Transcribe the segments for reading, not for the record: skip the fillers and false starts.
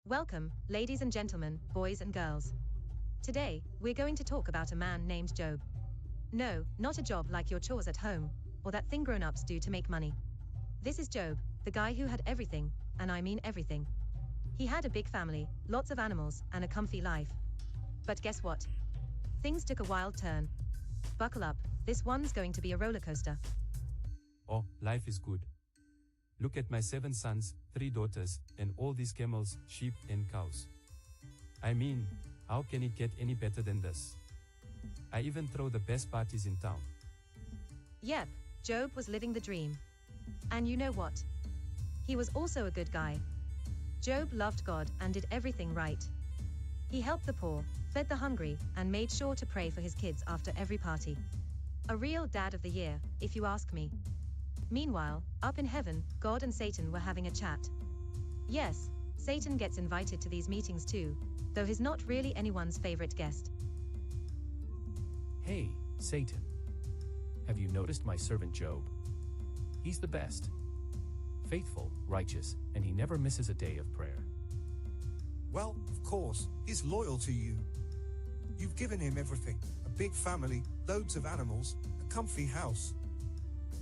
Welcome, ladies and gentlemen, boys and girls. Today, we're going to talk about a man named Job. No, not a job like your chores at home, or that thing grown-ups do to make money. This is Job, the guy who had everything, and I mean everything. He had a big family, lots of animals, and a comfy life. But guess what? Things took a wild turn. Buckle up, this one's going to be a roller coaster. Oh, life is good. Look at my 7 sons, 3 daughters, and all these camels, sheep, and cows. I mean, how can it get any better than this? I even throw the best parties in town. Yep, Job was living the dream. And you know what? He was also a good guy. Job loved God and did everything right. He helped the poor, fed the hungry, and made sure to pray for his kids after every party. A real dad of the year, if you ask me. Meanwhile, up in heaven, God and Satan were having a chat. Yes, Satan gets invited to these meetings too, though he's not really anyone's favorite guest. Hey, Satan. Have you noticed my servant Job? He's the best. Faithful, righteous, and he never misses a day of prayer. Well, of course, he's loyal to you. You've given him everything, a big family, loads of animals, a comfy house.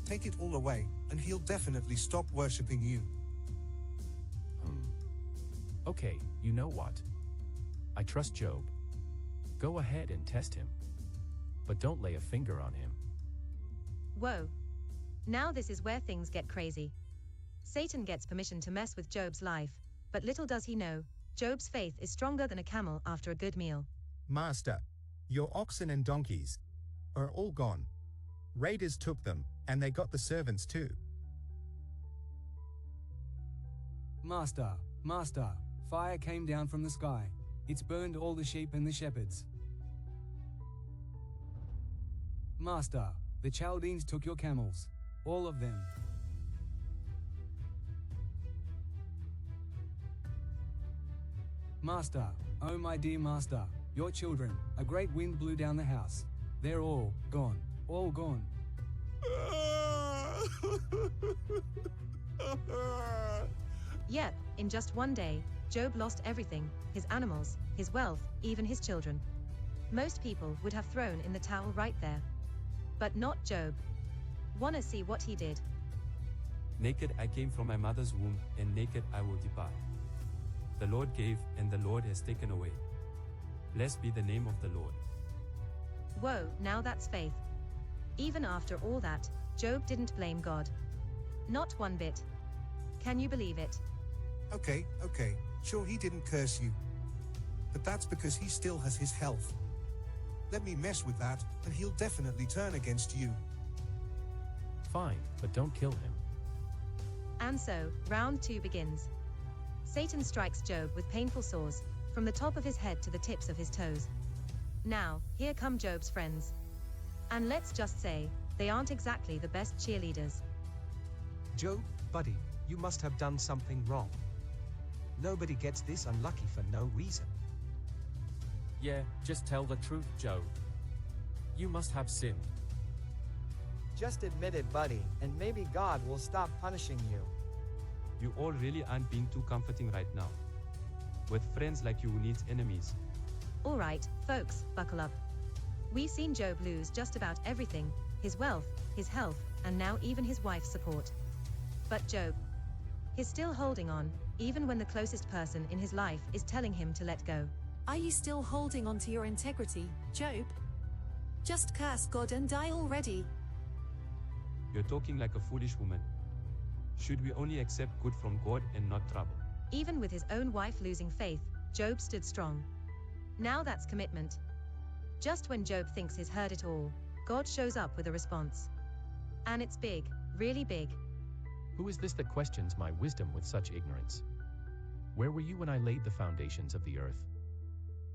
Take it all away, and he'll definitely stop worshipping you. Okay, you know what? I trust Job. Go ahead and test him. But don't lay a finger on him. Whoa. Now this is where things get crazy. Satan gets permission to mess with Job's life, but little does he know, Job's faith is stronger than a camel after a good meal. Master, your oxen and donkeys are all gone. Raiders took them, and they got the servants too. Master, fire came down from the sky. It's burned all the sheep and the shepherds. Master, the Chaldeans took your camels, all of them. Master, oh my dear master, your children, a great wind blew down the house. They're all gone, all gone. Yep, in just one day, Job lost everything, his animals, his wealth, even his children. Most people would have thrown in the towel right there. But not Job. Wanna see what he did? Naked I came from my mother's womb, and naked I will depart. The Lord gave, and the Lord has taken away. Blessed be the name of the Lord. Whoa, now that's faith. Even after all that, Job didn't blame God. Not one bit. Can you believe it? Okay, sure he didn't curse you. But that's because he still has his health. Let me mess with that, and he'll definitely turn against you. Fine, but don't kill him. And so, round 2 begins. Satan strikes Job with painful sores, from the top of his head to the tips of his toes. Now, here come Job's friends. And let's just say, they aren't exactly the best cheerleaders. Job, buddy, you must have done something wrong. Nobody gets this unlucky for no reason. Yeah, just tell the truth, Job. You must have sinned. Just admit it, buddy, and maybe God will stop punishing you. You all really aren't being too comforting right now. With friends like you who needs enemies. Alright, folks, buckle up. We've seen Job lose just about everything, his wealth, his health, and now even his wife's support. But Job, he's still holding on, even when the closest person in his life is telling him to let go. Are you still holding on to your integrity, Job? Just curse God and die already. You're talking like a foolish woman. Should we only accept good from God and not trouble? Even with his own wife losing faith, Job stood strong. Now that's commitment. Just when Job thinks he's heard it all, God shows up with a response. And it's big, really big. Who is this that questions my wisdom with such ignorance? Where were you when I laid the foundations of the earth?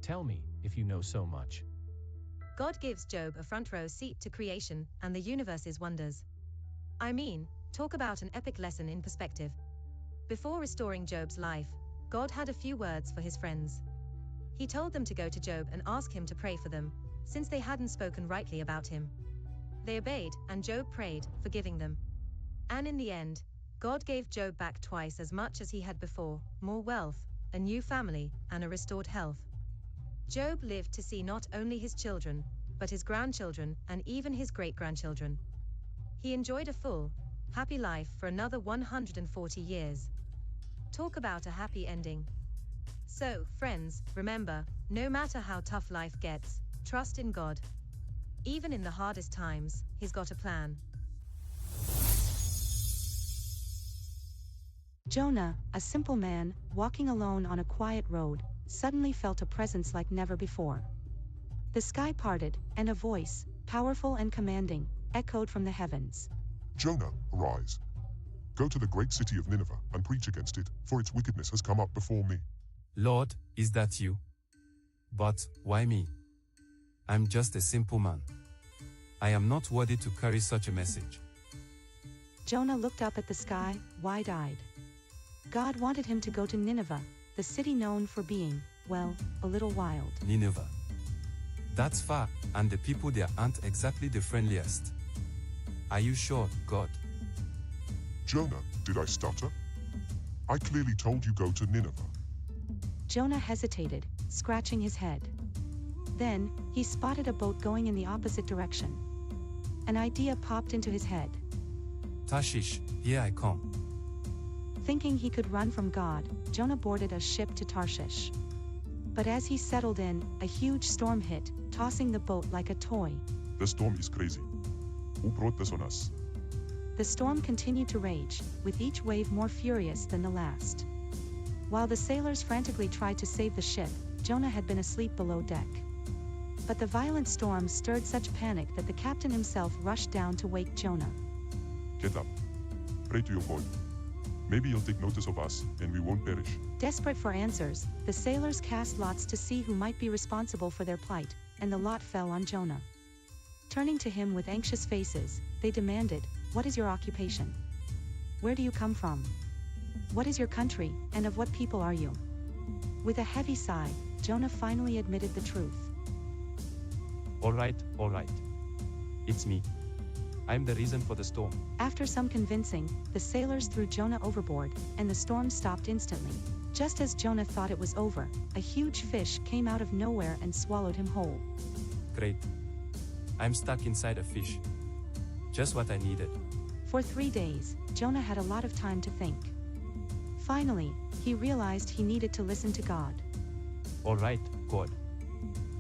Tell me, if you know so much. God gives Job a front row seat to creation and the universe's wonders. I mean, talk about an epic lesson in perspective. Before restoring Job's life, God had a few words for his friends. He told them to go to Job and ask him to pray for them, since they hadn't spoken rightly about him. They obeyed, and Job prayed, forgiving them. And in the end, God gave Job back twice as much as he had before, more wealth, a new family, and a restored health. Job lived to see not only his children, but his grandchildren and even his great-grandchildren. He enjoyed a full, happy life for another 140 years. Talk about a happy ending. So, friends, remember, no matter how tough life gets, trust in God. Even in the hardest times, He's got a plan. Jonah, a simple man, walking alone on a quiet road, suddenly felt a presence like never before. The sky parted, and a voice, powerful and commanding, echoed from the heavens. Jonah, arise. Go to the great city of Nineveh and preach against it, for its wickedness has come up before me. Lord, is that you? But why me? I'm just a simple man. I am not worthy to carry such a message. Jonah looked up at the sky, wide-eyed. God wanted him to go to Nineveh, the city known for being, well, a little wild. Nineveh. That's far, and the people there aren't exactly the friendliest. Are you sure, God? Jonah, did I stutter? I clearly told you go to Nineveh. Jonah hesitated, scratching his head. Then, he spotted a boat going in the opposite direction. An idea popped into his head. Tarshish, here I come. Thinking he could run from God, Jonah boarded a ship to Tarshish. But as he settled in, a huge storm hit, tossing the boat like a toy. The storm is crazy. Who brought this on us? The storm continued to rage, with each wave more furious than the last. While the sailors frantically tried to save the ship, Jonah had been asleep below deck. But the violent storm stirred such panic that the captain himself rushed down to wake Jonah. Get up. Pray to your God. Maybe he'll take notice of us, and we won't perish. Desperate for answers, the sailors cast lots to see who might be responsible for their plight, and the lot fell on Jonah. Turning to him with anxious faces, they demanded, "What is your occupation? Where do you come from? What is your country, and of what people are you?" With a heavy sigh, Jonah finally admitted the truth. All right. It's me. I'm the reason for the storm. After some convincing, the sailors threw Jonah overboard, and the storm stopped instantly. Just as Jonah thought it was over, a huge fish came out of nowhere and swallowed him whole. Great. I'm stuck inside a fish. Just what I needed. For 3 days, Jonah had a lot of time to think. Finally, he realized he needed to listen to God. All right, God.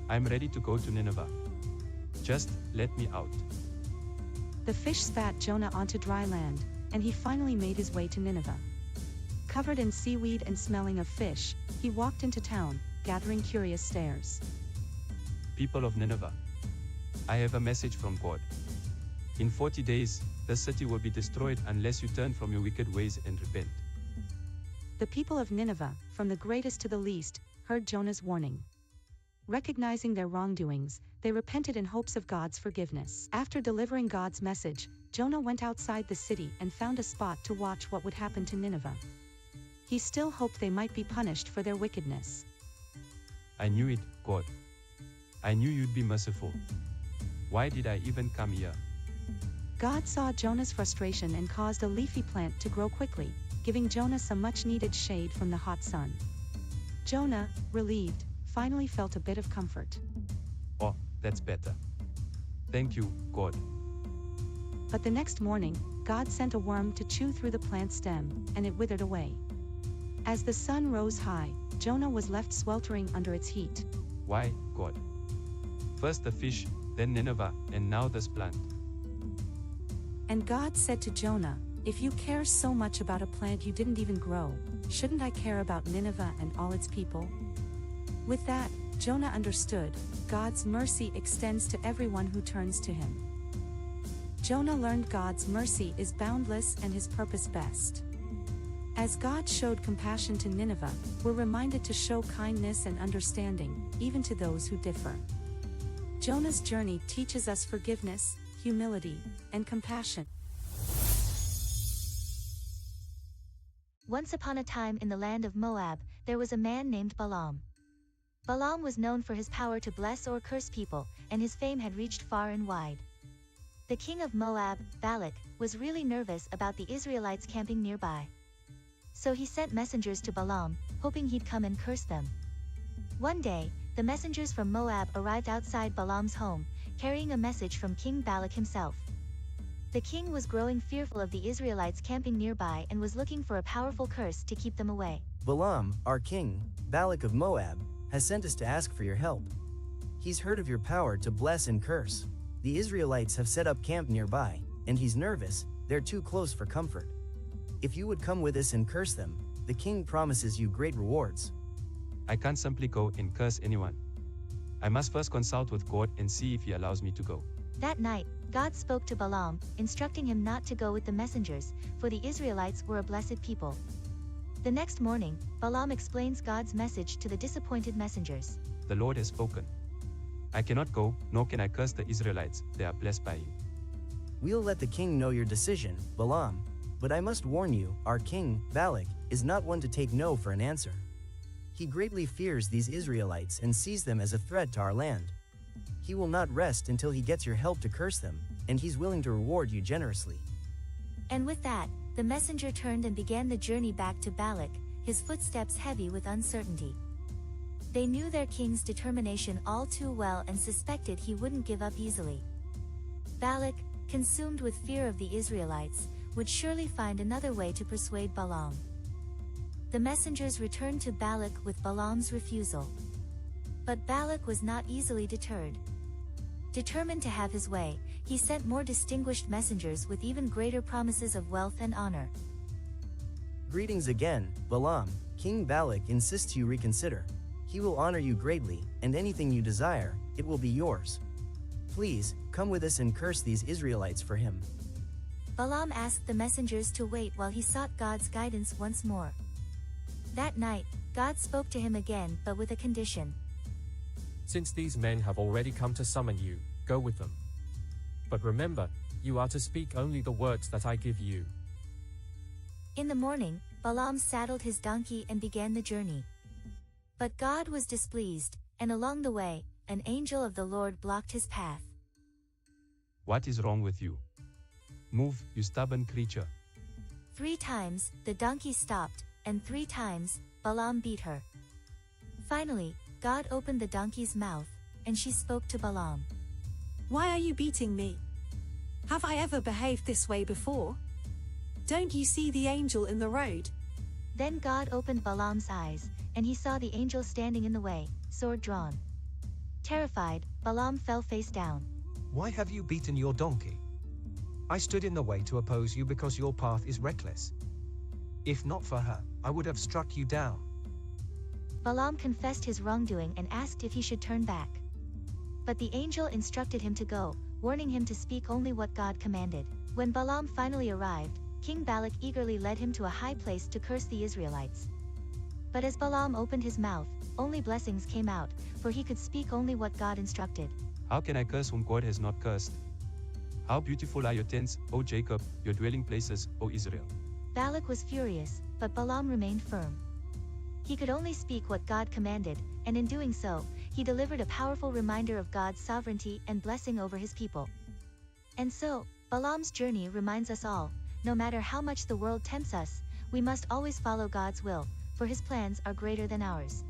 I'm ready to go to Nineveh. Just let me out. The fish spat Jonah onto dry land, and he finally made his way to Nineveh. Covered in seaweed and smelling of fish, he walked into town, gathering curious stares. People of Nineveh, I have a message from God. In 40 days, the city will be destroyed unless you turn from your wicked ways and repent. The people of Nineveh, from the greatest to the least, heard Jonah's warning. Recognizing their wrongdoings, they repented in hopes of God's forgiveness. After delivering God's message, Jonah went outside the city and found a spot to watch what would happen to Nineveh. He still hoped they might be punished for their wickedness. I knew it, God. I knew you'd be merciful. Why did I even come here? God saw Jonah's frustration and caused a leafy plant to grow quickly, giving Jonah some much-needed shade from the hot sun. Jonah, relieved, finally felt a bit of comfort. Oh, that's better. Thank you, God. But the next morning, God sent a worm to chew through the plant's stem, and it withered away. As the sun rose high, Jonah was left sweltering under its heat. Why, God? First the fish, then Nineveh, and now this plant. And God said to Jonah, "If you care so much about a plant you didn't even grow, shouldn't I care about Nineveh and all its people?" With that, Jonah understood, God's mercy extends to everyone who turns to him. Jonah learned God's mercy is boundless and his purpose best. As God showed compassion to Nineveh, we're reminded to show kindness and understanding, even to those who differ. Jonah's journey teaches us forgiveness, humility, and compassion. Once upon a time in the land of Moab, there was a man named Balaam. Balaam was known for his power to bless or curse people, and his fame had reached far and wide. The king of Moab, Balak, was really nervous about the Israelites camping nearby. So he sent messengers to Balaam, hoping he'd come and curse them. One day, the messengers from Moab arrived outside Balaam's home, carrying a message from King Balak himself. The king was growing fearful of the Israelites camping nearby and was looking for a powerful curse to keep them away. Balaam, our king, Balak of Moab, has sent us to ask for your help. He's heard of your power to bless and curse. The Israelites have set up camp nearby, and he's nervous, they're too close for comfort. If you would come with us and curse them, the king promises you great rewards. I can't simply go and curse anyone. I must first consult with God and see if he allows me to go. That night, God spoke to Balaam, instructing him not to go with the messengers, for the Israelites were a blessed people. The next morning, Balaam explains God's message to the disappointed messengers. The Lord has spoken. I cannot go, nor can I curse the Israelites, they are blessed by you. We'll let the king know your decision, Balaam, but I must warn you, our king, Balak, is not one to take no for an answer. He greatly fears these Israelites and sees them as a threat to our land. He will not rest until he gets your help to curse them, and he's willing to reward you generously. And with that, the messenger turned and began the journey back to Balak, his footsteps heavy with uncertainty. They knew their king's determination all too well and suspected he wouldn't give up easily. Balak, consumed with fear of the Israelites, would surely find another way to persuade Balaam. The messengers returned to Balak with Balaam's refusal. But Balak was not easily deterred. Determined to have his way, he sent more distinguished messengers with even greater promises of wealth and honor. Greetings again, Balaam. King Balak insists you reconsider. He will honor you greatly, and anything you desire, it will be yours. Please, come with us and curse these Israelites for him. Balaam asked the messengers to wait while he sought God's guidance once more. That night, God spoke to him again, but with a condition. Since these men have already come to summon you, go with them. But remember, you are to speak only the words that I give you. In the morning, Balaam saddled his donkey and began the journey. But God was displeased, and along the way, an angel of the Lord blocked his path. What is wrong with you? Move, you stubborn creature. 3 times, the donkey stopped, and 3 times, Balaam beat her. Finally, God opened the donkey's mouth, and she spoke to Balaam. Why are you beating me? Have I ever behaved this way before? Don't you see the angel in the road? Then God opened Balaam's eyes, and he saw the angel standing in the way, sword drawn. Terrified, Balaam fell face down. Why have you beaten your donkey? I stood in the way to oppose you because your path is reckless. If not for her, I would have struck you down. Balaam confessed his wrongdoing and asked if he should turn back. But the angel instructed him to go, warning him to speak only what God commanded. When Balaam finally arrived, King Balak eagerly led him to a high place to curse the Israelites. But as Balaam opened his mouth, only blessings came out, for he could speak only what God instructed. How can I curse whom God has not cursed? How beautiful are your tents, O Jacob, your dwelling places, O Israel. Balak was furious, but Balaam remained firm. He could only speak what God commanded, and in doing so, he delivered a powerful reminder of God's sovereignty and blessing over his people. And so, Balaam's journey reminds us all, no matter how much the world tempts us, we must always follow God's will, for his plans are greater than ours.